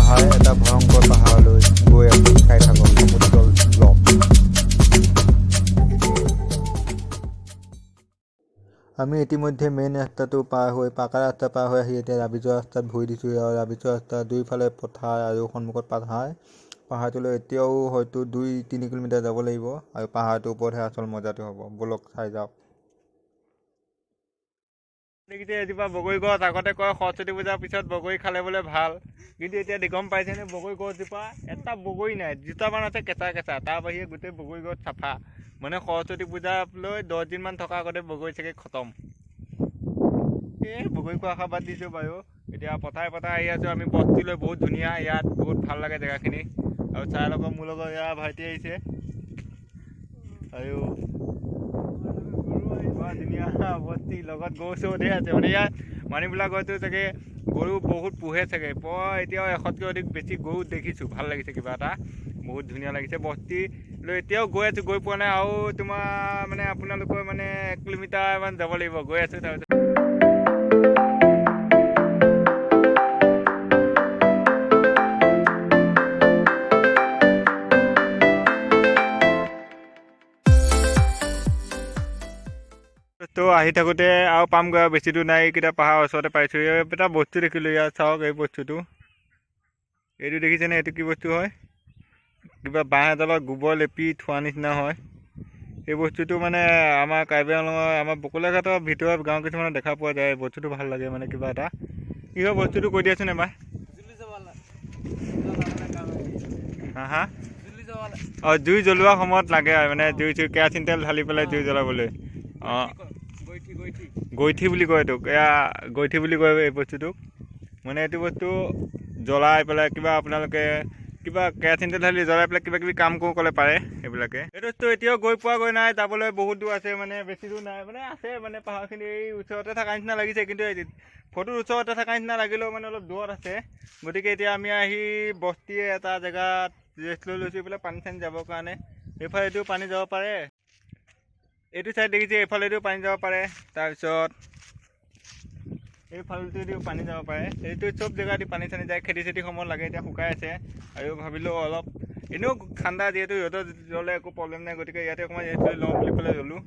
পাহাৰ এটা ভয়ংকৰ পাহাৰলৈ গৈ আছোঁ। চাই থাকক সমুদ্ৰ ব্লগ। আমি ইতিমধ্যে মেইন ৰাস্তাটো পাৰ হৈ পাকা ৰাস্তা পাৰ হৈ আহি এতিয়া ৰাবিজোৱা ৰাস্তাত ভৰি দিছোঁ। আৰু ৰাবিজোৱা ৰাস্তাৰ দুইফালে পথাৰ আৰু সন্মুখত পাহাৰ। পাহাৰটোলৈ এতিয়াও হয়তো 2-3 কিলোমিটাৰ যাব লাগিব আৰু পাহাৰটোৰ ওপৰতহে আচল মজাটো হ'ব। ব'লক চাই যাওক। দেখিছে এজোপা বগৰী গছ, আগতে কয় সৰস্বতী পূজাৰ পিছত বগৰী খালে বোলে ভাল, কিন্তু এতিয়া গম পাইছেনে বগৰী গছজোপা এটা বগৰী নাই, দুটামান আছে কেঁচা কেঁচা, তাৰ বাহিৰে গোটেই বগৰী গছ চাফা। মানে সৰস্বতী পূজালৈ 10 দিনমান থকা আগতে বগৰী চাগে খতম। এই বগৰী খোৱা আশা বাদ দিছোঁ বাৰু। এতিয়া পথাৰে পথাৰে আহি আছোঁ আমি বস্তিলৈ। বহুত ধুনীয়া, ইয়াত বহুত ভাল লাগে জেগাখিনি। আৰু চাই লওক মোৰ লগত এয়া ভাইটি আহিছে আৰু ধুনীয়া বস্তি লগত গৰু চৰু ধেৰ আছে। মানে ইয়াত মানুহবিলাক হয়তো চাগে গৰু বহুত পোহে চাগে। এতিয়াও 100তকৈ অধিক বেছি গৰু দেখিছোঁ। ভাল লাগিছে কিবা এটা, বহুত ধুনীয়া লাগিছে। বস্তিলৈ এতিয়াও গৈ আছোঁ, গৈ পোৱা নাই। আৰু তোমাৰ মানে আপোনালোকৰ মানে 1 কিলোমিটাৰমান যাব লাগিব। গৈ আছোঁ তাৰপিছত তো আহি থাকোঁতে আৰু পামগৈ আৰু বেছি দূৰ নাই। এইকেইটা পাহাৰৰ ওচৰতে পাইছোঁ। এটা বস্তু দেখিলোঁ ইয়াত, চাওক এই বস্তুটো। এইটো দেখিছেনে? এইটো কি বস্তু হয়? কিবা বাঁহ এডালত গোবৰ লেপি থোৱা নিচিনা হয়। এই বস্তুটো মানে আমাৰ কাৰ্বি আংলঙৰ আমাৰ বকলাঘাটৰ ভিতৰত গাঁও কিছুমানত দেখা পোৱা যায়। বস্তুটো ভাল লাগে মানে কিবা এটা। কি হয় বস্তুটো কৈ দিয়াচোন এবাৰ। হা হা? অঁ, জুই জ্বলোৱা সময়ত লাগে আৰু মানে জুই কেৰাচিন তেল ঢালি পেলাই জুই জ্বলাবলৈ। অঁ, গৈঠি বুলি কয় এইটোক। এয়া গৈঠি বুলি কয় এই বস্তুটোক। মানে এইটো বস্তু জ্বলাই পেলাই কিবা আপোনালোকে কিবা কেৰাচিন তেল ঢালি জ্বলাই পেলাই কিবা কিবি কাম কৰোঁ ক'লে পাৰে এইবিলাকে। এইটো এতিয়াও গৈ পোৱাগৈ নাই, যাবলৈ বহুত দূৰ আছে। মানে বেছি দূৰ নাই, মানে আছে মানে পাহাৰখিনি এই ওচৰতে থকা নিচিনা লাগিছে। কিন্তু ফটোৰ ওচৰতে থকা নিচিনা লাগিলেও মানে অলপ দূৰত আছে। গতিকে এতিয়া আমি আহি বস্তিয়ে এটা জেগাত ৰেষ্ট লৈ লৈছোঁ এইফালে পানী চানী যাবৰ কাৰণে। এইফালেদিও পানী যাব পাৰে, এইটো চাইড দেখিছে, এইফালেদিও পানী যাব পাৰে। তাৰপিছত এইফালেদিও পানী যাব পাৰে। এইটো চব জেগাদি পানী চানী যায়। খেতি চেতি সময়ত লাগে, এতিয়া শুকাই আছে। আৰু ভাবিলোঁ অলপ এনেও ঠাণ্ডা, যিহেতু সিহঁতৰ জ্বলে একো প্ৰব্লেম নাই। গতিকে ইয়াতে অকণমান ৰেষ্ট লৈ লওঁ বুলি পেলাই জ্বলোঁ।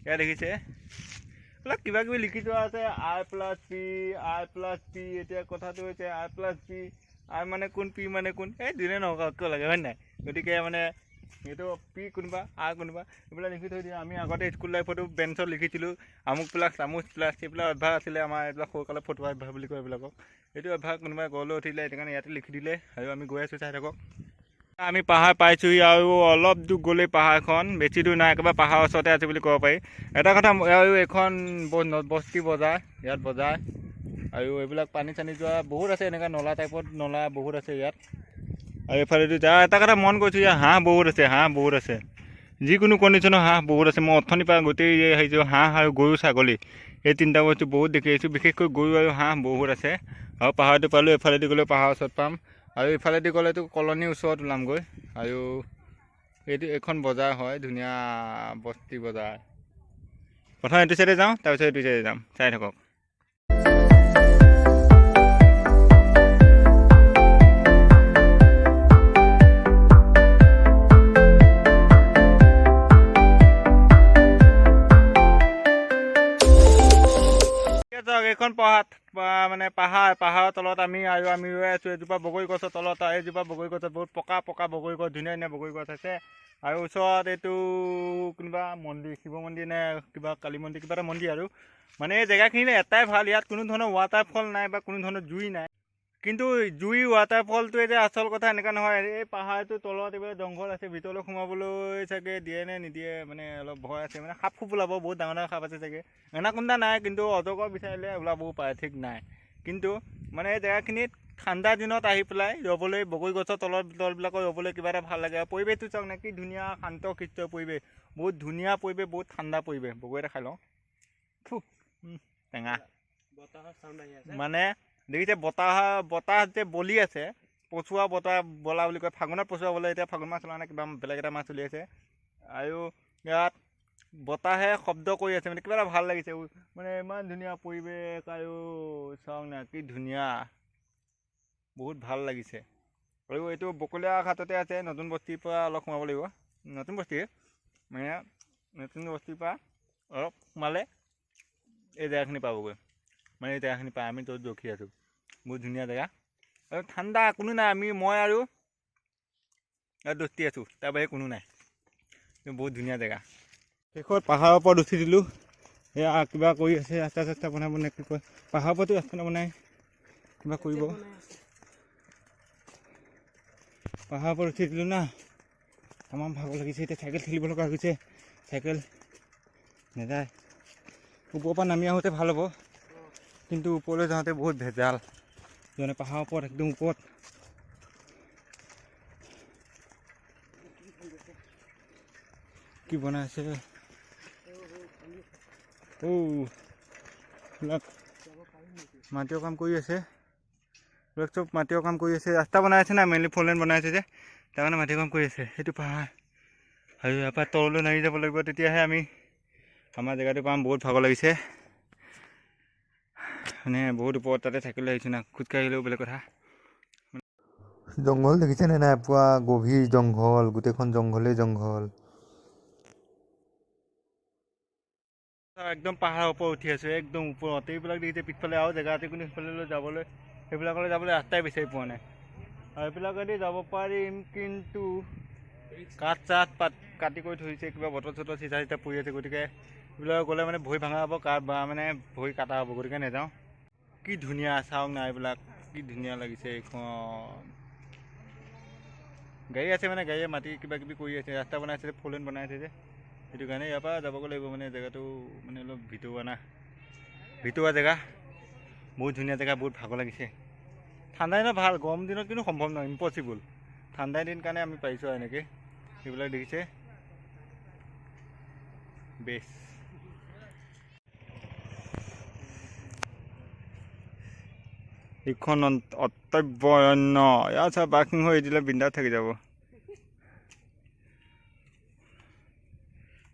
এয়া দেখিছে অলপ কিবা কিবি লিখি থোৱা আছে, R+P। এতিয়া কথাটো হৈছে R+P, R মানে কোন, P মানে কোন, এই দিনে নকওঁ কিয় লাগে হয় নাই? গতিকে মানে এইটো P কোনোবা, R কোনোবা, এইবিলাক লিখি থৈ দিয়ে। আমি আগতে স্কুল লাইফতো বেঞ্চত লিখিছিলোঁ আমুক প্লাছ তামুক প্লাছ। সেইবিলাক অভ্যাস আছিলে আমাৰ। এইবিলাক সৰুকালৰ ফটোৱা অভ্যাস বুলি কয় এইবিলাকক। এইটো অভ্যাস কোনোবাই গঢ়লৈ উঠিলে, সেইটো কাৰণে ইয়াতে লিখি দিলে। আৰু আমি গৈ আছোঁ, চাই থাকক। আমি পাহাৰ পাইছোঁহি আৰু অলপ দূৰ গ'লেই পাহাৰখন। বেছি দূৰ নাই, একেবাৰে পাহাৰৰ ওচৰতে আছে বুলি ক'ব পাৰি। এটা কথা, আৰু এইখন বস্তি বজাৰ, ইয়াত বজাৰ আৰু এইবিলাক পানী চানী যোৱা বহুত আছে। এনেকুৱা নলা টাইপত নলা বহুত আছে ইয়াত। আৰু এইফালেদি এটা কথা মন কৰিছোঁ, ইয়াত হাঁহ বহুত আছে, হাঁহ বহুত আছে। যিকোনো কণ্ডিশ্যনৰ হাঁহ বহুত আছে। মই অথনিৰ পৰা গোটেই আহিছোঁ, হাঁহ আৰু গৰু ছাগলী এই তিনিটা বস্তু বহুত দেখি আহিছোঁ। বিশেষকৈ গৰু আৰু হাঁহ বহুত আছে। আৰু পাহাৰটো পালোঁ, এইফালেদি গ'লে পাহাৰৰ ওচৰত পাম। আৰু এইফালেদি গ'লেতো কলনীৰ ওচৰত ওলামগৈ। আৰু এইখন বজাৰ হয়, ধুনীয়া বস্তি বজাৰ। প্ৰথম এইটো চাইডে যাওঁ, তাৰপিছত এইটো চাইডে যাম, চাই থাকক। এইখন মানে পাহাৰৰ তলত আমি ৰৈ আছোঁ। এজোপা বগৰী গছৰ তলত। এইজোপা বগৰী গছত বহুত পকা বগৰী গছ, ধুনীয়া ধুনীয়া বগৰী গছ আছে। আৰু ওচৰত এইটো কোনোবা মন্দিৰ, শিৱ মন্দিৰ নে কিবা কালী মন্দিৰ, কিবা এটা মন্দিৰ। আৰু মানে এই জেগাখিনি এটাই ভাল, ইয়াত কোনো ধৰণৰ ৱাটাৰফল নাই বা কোনো ধৰণৰ জুই নাই। কিন্তু জুই ৱাটাৰফলটোৱে যে আচল কথা এনেকুৱা নহয়। এই পাহাৰটোৰ তলত এইবিলাক জংঘল আছে, ভিতৰলৈ সোমাবলৈ চাগে দিয়ে নে নিদিয়ে, মানে অলপ ভয় আছে। মানে সাপ খোপ ওলাব, বহুত ডাঙৰ ডাঙৰ সাপ আছে চাগে। এনাকোণ্ডা নাই, কিন্তু অজগৰ বিচাৰিলে ওলাবও পাৰে, ঠিক নাই। কিন্তু মানে এই জেগাখিনিত ঠাণ্ডা দিনত আহি পেলাই ৰ'বলৈ, বগৰী গছৰ তলবিলাকত ৰ'বলৈ কিবা এটা ভাল লাগে। আৰু পৰিৱেশটো চাওক না, কি ধুনীয়া শান্ত শিষ্ট পৰিৱেশ, বহুত ধুনীয়া পৰিৱেশ, বহুত ঠাণ্ডা পৰিৱেশ। বগৰী এটা খাই লওঁ, টেঙা মানে দেখিছে। বতাহ যে বলি আছে, পচোৱা বতাহ বলা বুলি কয়। ফাগুনত পচোৱা বলে, এতিয়া ফাগুন মাছ চলা নাই, কিবা বেলেগ এটা মাছ চলি আছে। আৰু ইয়াত বতাহে শব্দ কৰি আছে, মানে কিবা এটা ভাল লাগিছে। মানে ইমান ধুনীয়া পৰিৱেশ, আৰু চাওক না কি ধুনীয়া। বহুত ভাল লাগিছে। আৰু এইটো বকলীয়া ঘাটতে আছে, নতুন বস্তিৰ পৰা অলপ সোমাব লাগিব। নতুন বস্তিয়ে মানে নতুন বস্তিৰ পৰা অলপ সোমালে এই জেগাখিনি পাবগৈ। মানে এই জেগাখিনি পাই আমি য'ত ৰখি আছোঁ, বহুত ধুনীয়া জেগা আৰু ঠাণ্ডা। কোনো নাই, মই আৰু দস্তি আছোঁ, তাৰ বাহিৰে কোনো নাই। বহুত ধুনীয়া জেগা। শেষত পাহাৰৰ ওপৰত উঠি দিলোঁ। এয়া কিবা কৰি আছে, ৰাস্তা চাস্তা বনাব নে কি কয়, পাহাৰৰ ওপৰতো ৰাস্তা নবনাই কিবা কৰিব। পাহাৰৰ ওপৰত উঠি দিলোঁ না, আমাৰ ভাগৰ লাগিছে। এতিয়া চাইকেল খেলিব লগা হৈছে, চাইকেল নেযায়। ওপৰৰ পৰা নামি আহোঁতে ভাল হ'ব, কিন্তু ওপৰলৈ যাওঁতে বহুত ভেজাল। মানে পাহাৰৰ ওপৰত একদম ওপৰত কি বনাই আছে মাটিৰ কাম কৰি আছে। চব মাটিৰ কাম কৰি আছে, ৰাস্তা বনাই আছে না, মেইনলি 4 লেন বনাই আছে যে, তাৰ কাৰণে মাটিৰ কাম কৰি আছে। সেইটো পাহাৰ আৰু ইয়াৰ পৰা তললৈ নামি যাব লাগিব, তেতিয়াহে আমি আমাৰ জেগাটো পাম। বহুত ভাগৰ লাগিছে, মানে বহুত ওপৰত তাতে থাকিলে আহিছোঁ না, খোজকাঢ়ি আহিলেও বেলেগ কথা। জংঘল দেখিছেনে নাই? পুৰা গভীৰ জংঘল, গোটেইখন জংঘলেই জংঘল। একদম পাহাৰৰ ওপৰত উঠি আছোঁ, একদম ওপৰত। এইবিলাক দেখিছে পিছফালে আৰু জেগা আছে, কিন্তু সেইফালে যাবলৈ, সেইবিলাকলৈ যাবলৈ ৰাস্তাই বিচাৰি পোৱা নাই। আৰু এইবিলাকেদি যাব পাৰিম, কিন্তু কাঠ চাঠ কাটি কৰি থৈছে, কিবা বটল চটল চিচা চিচা পৰি আছে। গতিকে এইবিলাক গ'লে মানে ভৰি ভাঙা হ'ব, মানে ভৰি কাটা হ'ব, গতিকে নাযাওঁ। কি ধুনীয়া চাওক না, এইবিলাক কি ধুনীয়া লাগিছে। এইখন গাড়ী আছে, মানে গাড়ীয়ে মাটি কিবা কিবি কৰি আছে, ৰাস্তা বনাই আছে, 4 লেন বনাই আছে যে, সেইটো কাৰণে ইয়াৰ পৰা যাবগৈ লাগিব। মানে জেগাটো মানে অলপ ভিতৰুৱা জেগা, বহুত ধুনীয়া জেগা, বহুত ভাগৰ লাগিছে। ঠাণ্ডা দিনত ভাল, গৰম দিনত কিন্তু সম্ভৱ নহয়, ইম্পচিবল। ঠাণ্ডা দিন কাৰণে আমি পাৰিছোঁ আৰু এনেকৈ। সেইবিলাক দেখিছে বেছ। এইখন অত্যব্য অৰণ্য, ইয়াত চব বাঘ সিংহ এৰি দিলে বিন্দাত থাকি যাব।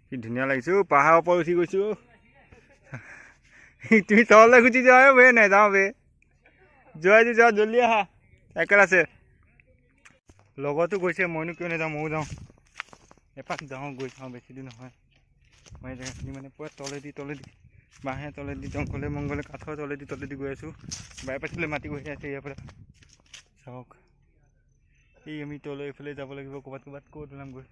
কি ধুনীয়া লাগিছোঁ, পাহাৰৰ ওপৰত উঠি গৈছোঁ। তুমি তললৈ গুচি যোৱা বে, নাযাওঁ বে, যোৱা যদি যোৱা, জল্দি আহা, চাইকেল আছে। লগতো গৈছে, মইনো কিয় নাযাওঁ, ময়ো যাওঁ। এপাক যাওঁ, গৈ চাওঁ, বেছি দূৰ নহয়। মই জেগাখিনি মানে পুৰা তলেদি বাঁহে তলেদি, জংঘলে মংঘলে, কাঠৰ তলেদি গৈ আছোঁ। বাইপাছলৈ মাটি গৈ আছে ইয়াৰ পৰা চাওক। এই আমি তলৈ এইফালে যাব লাগিব, ক'ত ওলামগৈ।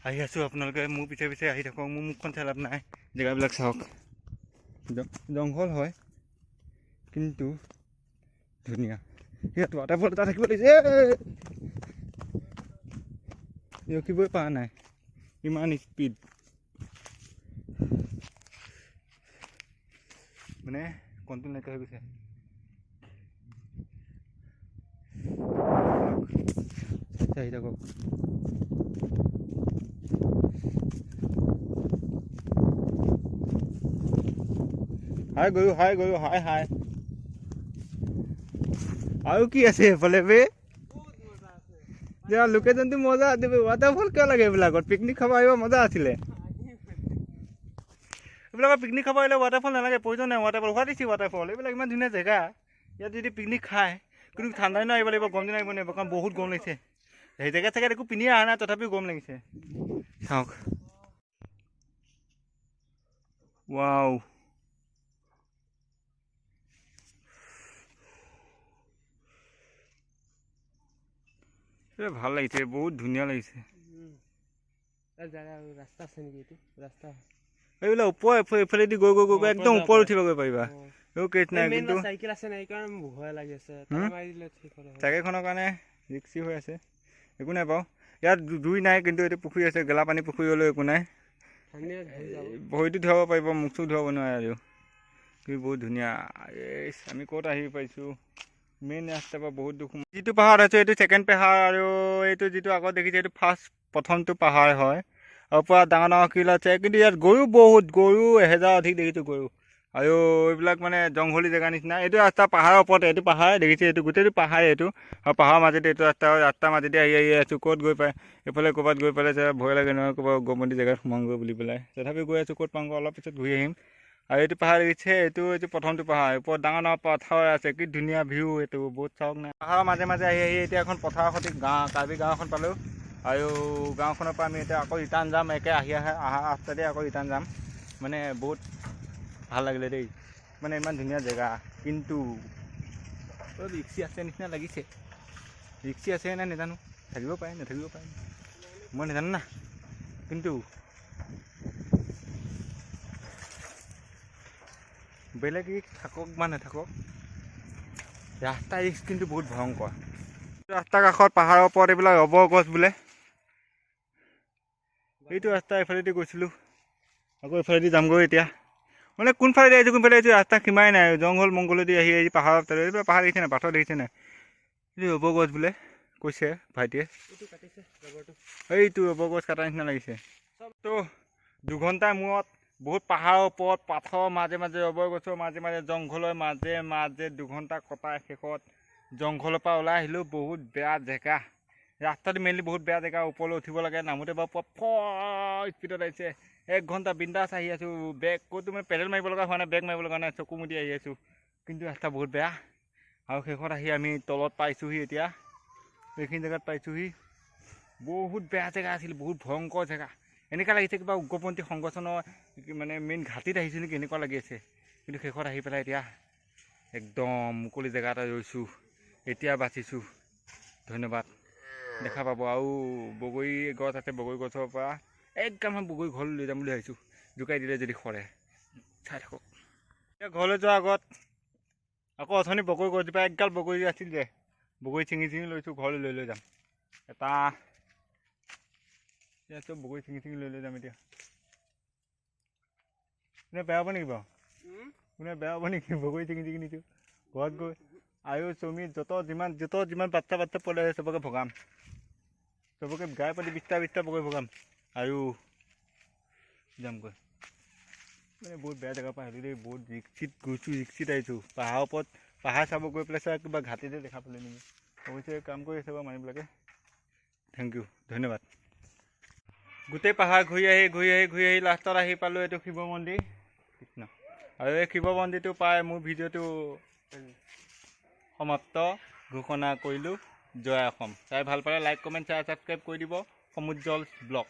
আহি আছোঁ, আপোনালোকে মোৰ পিছে পিছে আহি থাকক, মোৰ মুখখন চাই লাভ নাই। জেগাবিলাক চাওক, জংঘল হয় কিন্তু ধুনীয়া। ইয়াত ৱাটাৰফল এটা থাকিব লাগিছে, ৰখিবই পৰা নাই, ইমান স্পীড। মানে কণ্ট্ৰল নাইকিয়া হৈ গৈছে। আহি থাকক। হাই গৰু, হাই। আৰু কি আছে এইফালে বে? লোকেশ্যনটো মজা আছে, ৱাটাৰফল কিয় লাগে এইবিলাকত? পিকনিক খাব আহিব মজা আছিলে। এইবিলাকৰ পিকনিক খাব আহিলে ৱাটাৰফল নালাগে, প্ৰয়োজন নাই ৱাটাৰফল। What is waterfall? এইবিলাক ইমান ধুনীয়া জেগা, ইয়াত যদি পিকনিক খায়, কিন্তু ঠাণ্ডা দিনত আহিব লাগিব, গৰম দিনত আহিব নোৱাৰিব, কাৰণ বহুত গৰম লাগিছে। সেই জেগাত চাগে একো পিন্ধি অহা নাই, তথাপিও গৰম লাগিছে। চাওক, ৱাও, ভাল লাগিছে, বহুত ধুনীয়া লাগিছে। এইবিলাক ওপৰ এইফালেদি গৈ একদম ওপৰত উঠিবগৈ পাৰিবা। চাইকেলখনৰ কাৰণে ৰিক্সি হৈ আছে, একো নাই বাৰু। ইয়াত জুই নাই, কিন্তু এইটো পুখুৰী আছে, গেলা পানী পুখুৰী হ'লেও একো নাই। ভৰিটো ধুৱাব পাৰিব, মুখ চুখ ধুৱাব নোৱাৰে আৰু। বহুত ধুনীয়া। আমি ক'ত আহি পাইছোঁ, মেইন ৰাস্তাৰ পৰা বহুত দুখ। যিটো পাহাৰত আছোঁ এইটো ছেকেণ্ড পাহাৰ, আৰু এইটো যিটো আগত দেখিছে এইটো প্ৰথমটো পাহাৰ হয়। আৰু পুৰা ডাঙৰ শিল আছে, কিন্তু ইয়াত গৰু বহুত, গৰু 1000 অধিক দেখিছোঁ গৰু। আৰু এইবিলাক মানে জংঘলী জেগা নিচিনা। এইটো ৰাস্তা পাহাৰৰ ওপৰতে, এইটো পাহাৰ দেখিছে, এইটো গোটেইটো পাহাৰে এইটো। আৰু পাহাৰৰ মাজতে এইটো ৰাস্তাৰ মাজতে আহি আছোঁ। ক'ত গৈ পাই এইফালে ক'ৰবাত গৈ পেলাই ভয় লাগে নহয়, ক'ৰবাত গমতি জেগাত সোমাওঁগৈ বুলি পেলাই। তথাপিও গৈ আছোঁ, ক'ত পাওঁগৈ অলপ পিছত ঘূৰি আহিম। আৰু এইটো পাহাৰ দেখিছে, এইটো প্ৰথমটো পাহাৰ, ওপৰত ডাঙৰ ডাঙৰ পথাৰ আছে, কি ধুনীয়া ভিউ, এইটো বহুত চাওক নাই। পাহাৰৰ মাজে মাজে আহি আহি এতিয়া এখন পথাৰৰ সৈতে কাৰ্বি গাঁও এখন পালোঁ। আৰু গাঁওখনৰ পৰা আমি এতিয়া আকৌ ৰিটাৰ্ণ যাম, একে অহা ৰাস্তাতে আকৌ ৰিটাৰ্ণ যাম। মানে বহুত ভাল লাগিলে দেই, মানে ইমান ধুনীয়া জেগা। কিন্তু অলপ ৰিক্সি আছে নিচিনা লাগিছে, ৰিক্সি আছে নে নাজানো, থাকিব পাৰে নাথাকিব পাৰে, মই নাজানো না। কিন্তু বেলেগ ৰিক্স থাকক বা নাথাকক, ৰাস্তা ৰিক্স কিন্তু বহুত ভয়ংকৰ। ৰাস্তাৰ কাষত পাহাৰৰ ওপৰত এইবিলাক ৰবৰ গছ বোলে। এইটো ৰাস্তা এইফালেদি গৈছিলোঁ, আকৌ এইফালেদি যামগৈ এতিয়া। মানে কোনফালেদি আহিছোঁ কোনফালে আহিছোঁ ৰাস্তা সীমাই নাই, জংঘল মংগলেদি আহি আহি পাহাৰৰ এইবিলাক পাহাৰ দেখিছে নাই, পাথৰ দেখিছে নাই, এইটো ৰবৰ গছ বোলে কৈছে ভাইটিয়ে। এইটো ৰবৰ গছ কটাৰ নিচিনা লাগিছে। তো দুঘণ্টাৰ মূৰত বহুত পাহাৰৰ ওপৰত পাথৰৰ মাজে মাজে ৰবৰ গছৰ মাজে মাজে জংঘলৰ মাজে মাজে দুঘণ্টা কটাই শেষত জংঘলৰ পৰা ওলাই আহিলোঁ। বহুত বেয়া জেগা, ৰাস্তাটো মেইনলি বহুত বেয়া জেগা, ওপৰলৈ উঠিব লাগে, নামোতে বাৰু স্পীডত আহিছে। 1 ঘণ্টা বিন্দাছ আহি আছোঁ, বেগ ক'তো মানে পেডেল মাৰিব লগা হোৱা নাই, বেগ মাৰিব লগা নাই, চকু মুদি আহি আছোঁ। কিন্তু ৰাস্তা বহুত বেয়া। আৰু শেষত আহি আমি তলত পাইছোঁহি, এতিয়া এইখিনি জেগাত পাইছোঁহি। বহুত বেয়া জেগা আছিল, বহুত ভয়ংকৰ জেগা, এনেকুৱা লাগিছে কিবা উগ্ৰপন্থী সংগঠনৰ মানে মেইন ঘাটিত আহিছোঁ নেকি এনেকুৱা লাগি আছে। কিন্তু শেষত আহি পেলাই এতিয়া একদম মুকলি জেগা এটা ৰৈছোঁ, এতিয়া বাচিছোঁ। ধন্যবাদ। দেখা পাব আৰু বগৰী গছ আছে, বগৰী গছৰ পৰা একদম বগৰী ঘৰলৈ লৈ যাম বুলি ভাবিছোঁ, জোকাই দিলে যদি সৰে। চাই থাকক। এতিয়া ঘৰলৈ যোৱাৰ আগত আকৌ অথনি বগৰী গছজোপা একগাল বগৰী আছিল যে, বগৰী ছিঙি ছিঙি লৈছোঁ, ঘৰলৈ লৈ যাম। এটা চব বগৰী ছিঙি ছিঙি লৈ যাম এতিয়া। কোনে বেয়া হ'ব নেকি বাৰু, কোনে বেয়া হ'ব নেকি বগৰী ছিঙি ছিঙি নিছোঁ ঘৰত গৈ। আৰু চমি যত যিমান বাচ্চা পলে চবকে ভগাম, চবকে গাই পাতি 20টা বগৰী ভগাম আৰু যামগৈ। মানে বহুত বেয়া জেগাৰ পৰা আহিলোঁ দেই, বহুত ৰিক্সিত গৈছোঁ, ৰিক্সিত আহিছোঁ। পাহাৰৰ ওপৰত পাহাৰ চাব গৈ পেলাই চাই কিবা ঘাটিতে দেখা পালে নেকি। অৱশ্যে কাম কৰি আছে বাৰু মানুহবিলাকে। থেংক ইউ, ধন্যবাদ। গোটেই পাহাৰ ঘূৰি আহি লাষ্টত আহি পালোঁ এইটো শিৱ মন্দিৰ কৃষ্ণ। আৰু এই শিৱ মন্দিৰটো পাই মোৰ ভিডিঅ'টো সমাপ্ত ঘোষণা কৰিলোঁ। জয় অসম। চাই ভাল পালে লাইক কমেণ্ট শ্বেয়াৰ ছাবস্ক্ৰাইব কৰি দিব। সমুজ্জ্বল ব্লগ।